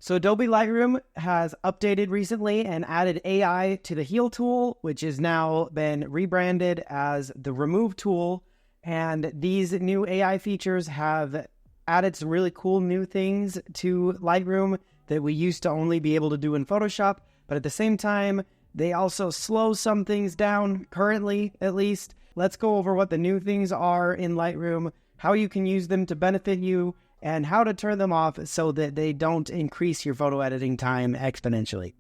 So Adobe Lightroom has updated recently and added AI to the Heal tool, which has now been rebranded as the Remove tool. And these new AI features have added some really cool new things to Lightroom that we used to only be able to do in Photoshop. But at the same time, they also slow some things down, currently at least. Let's go over what the new things are in Lightroom, how you can use them to benefit you, and how to turn them off so that they don't increase your photo editing time exponentially.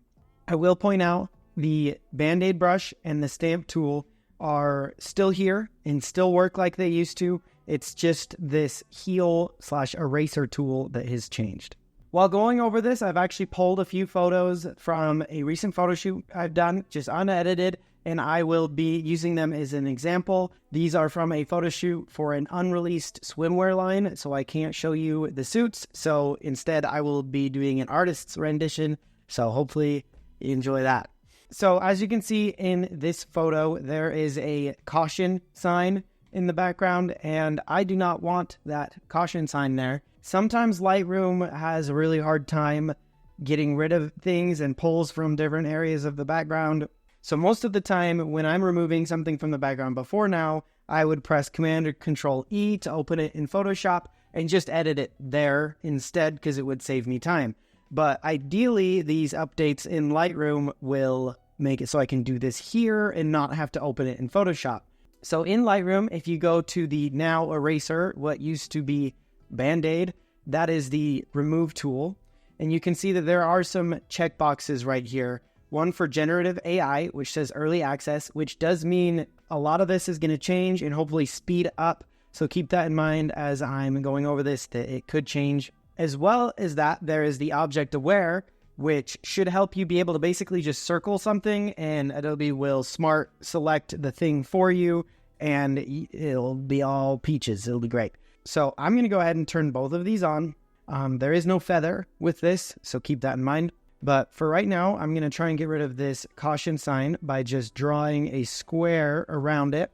I will point out the Band-Aid brush and the stamp tool are still here and still work like they used to. It's just this Heal/eraser tool that has changed. While going over this, I've actually pulled a few photos from a recent photo shoot I've done, just unedited, and I will be using them as an example. These are from a photo shoot for an unreleased swimwear line, so I can't show you the suits. So instead, I will be doing an artist's rendition, so hopefully you enjoy that. So as you can see in this photo, there is a caution sign in the background, and I do not want that caution sign there. Sometimes Lightroom has a really hard time getting rid of things and pulls from different areas of the background. So most of the time when I'm removing something from the background before now, I would press Command or Control E to open it in Photoshop and just edit it there instead because it would save me time. But ideally, these updates in Lightroom will make it so I can do this here and not have to open it in Photoshop. So in Lightroom, if you go to the now eraser, what used to be Band-Aid, that is the Remove tool. And you can see that there are some checkboxes right here. One for generative AI, which says early access, which does mean a lot of this is going to change and hopefully speed up. So keep that in mind as I'm going over this, that it could change. As well as that, there is the object aware, which should help you be able to basically just circle something and Adobe will smart select the thing for you and it'll be all peaches. It'll be great. So I'm going to go ahead and turn both of these on. There is no feather with this, so keep that in mind. But for right now, I'm going to try and get rid of this caution sign by just drawing a square around it.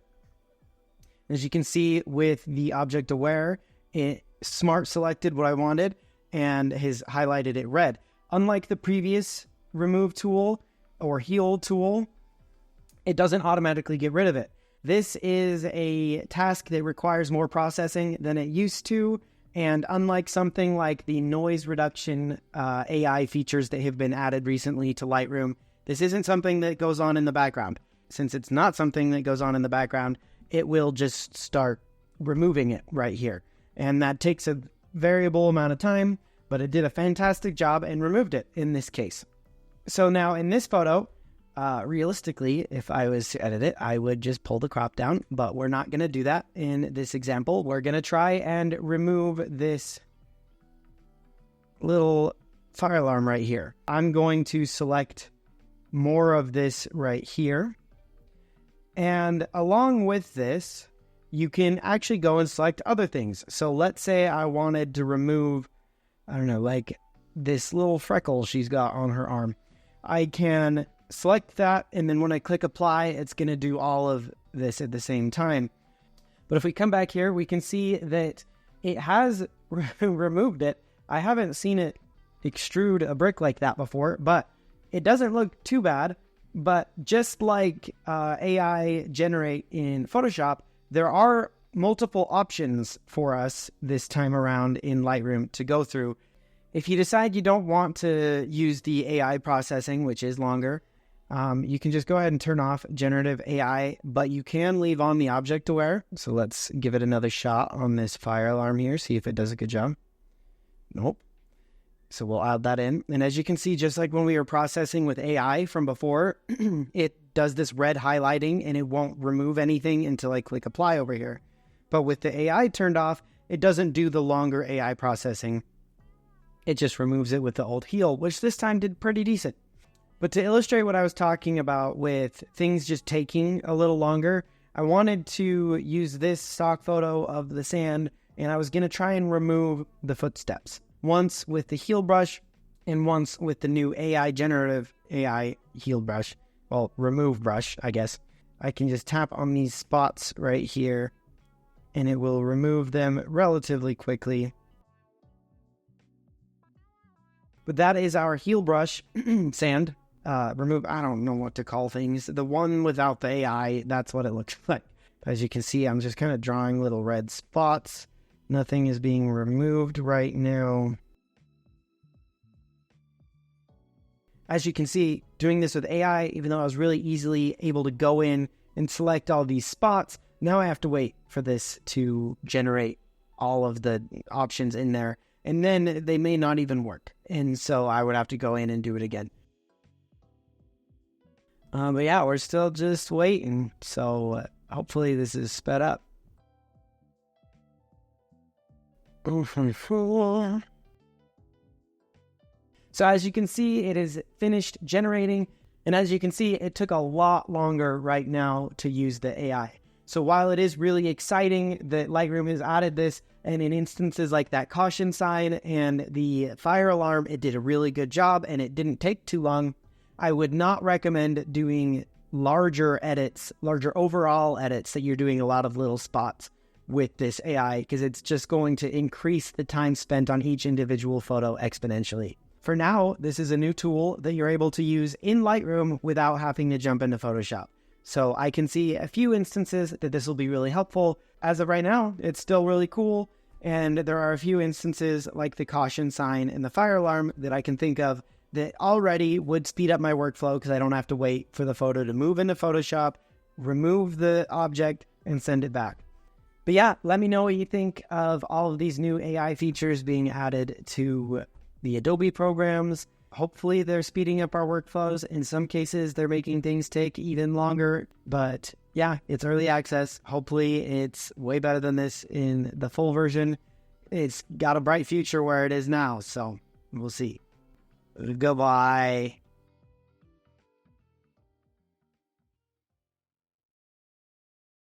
As you can see with the object aware, it smart selected what I wanted and has highlighted it red. Unlike the previous Remove tool or Heal tool, it doesn't automatically get rid of it. This is a task that requires more processing than it used to. And unlike something like the noise reduction AI features that have been added recently to Lightroom, this isn't something that goes on in the background. Since it's not something that goes on in the background, it will just start removing it right here. And that takes a variable amount of time, but it did a fantastic job and removed it in this case. So now in this photo, realistically, if I was to edit it, I would just pull the crop down, but we're not going to do that in this example. We're going to try and remove this little fire alarm right here. I'm going to select more of this right here. And along with this, you can actually go and select other things. So let's say I wanted to remove, I don't know, like this little freckle she's got on her arm. I can select that, and then when I click apply, it's going to do all of this at the same time. But if we come back here, we can see that it has removed it. I haven't seen it extrude a brick like that before, but it doesn't look too bad. But just like AI generate in Photoshop, there are multiple options for us this time around in Lightroom to go through. If you decide you don't want to use the AI processing, which is longer, you can just go ahead and turn off generative AI, but you can leave on the object aware. So let's give it another shot on this fire alarm here, see if it does a good job. Nope. So we'll add that in. And as you can see, just like when we were processing with AI from before, it does this red highlighting and it won't remove anything until I click apply over here. But with the AI turned off, it doesn't do the longer AI processing. It just removes it with the old Heal, which this time did pretty decent. But to illustrate what I was talking about with things just taking a little longer, I wanted to use this stock photo of the sand, and I was going to try and remove the footsteps. Once with the Heal brush, and once with the new generative AI Heal brush. Well, remove brush, I guess. I can just tap on these spots right here, and it will remove them relatively quickly. But that is our heal brush sand. Remove, I don't know what to call things. The one without the AI, that's what it looks like. As you can see, I'm just kind of drawing little red spots. Nothing is being removed right now. As you can see, doing this with AI, even though I was really easily able to go in and select all these spots, now I have to wait for this to generate all of the options in there. And then they may not even work. And so I would have to go in and do it again. But yeah, we're still just waiting. So hopefully this is sped up. So as you can see, it is finished generating. And as you can see, it took a lot longer right now to use the AI. So while it is really exciting that Lightroom has added this, and in instances like that caution sign and the fire alarm, it did a really good job and it didn't take too long, I would not recommend doing larger edits, larger overall edits that you're doing a lot of little spots with this AI, because it's just going to increase the time spent on each individual photo exponentially. For now, this is a new tool that you're able to use in Lightroom without having to jump into Photoshop. So I can see a few instances that this will be really helpful. As of right now, it's still really cool. And there are a few instances like the caution sign and the fire alarm that I can think of that already would speed up my workflow because I don't have to wait for the photo to move into Photoshop, remove the object, and send it back. But yeah, let me know what you think of all of these new AI features being added to the Adobe programs. Hopefully they're speeding up our workflows. In some cases, they're making things take even longer. But yeah, it's early access. Hopefully it's way better than this in the full version. It's got a bright future where it is now, so we'll see. Goodbye.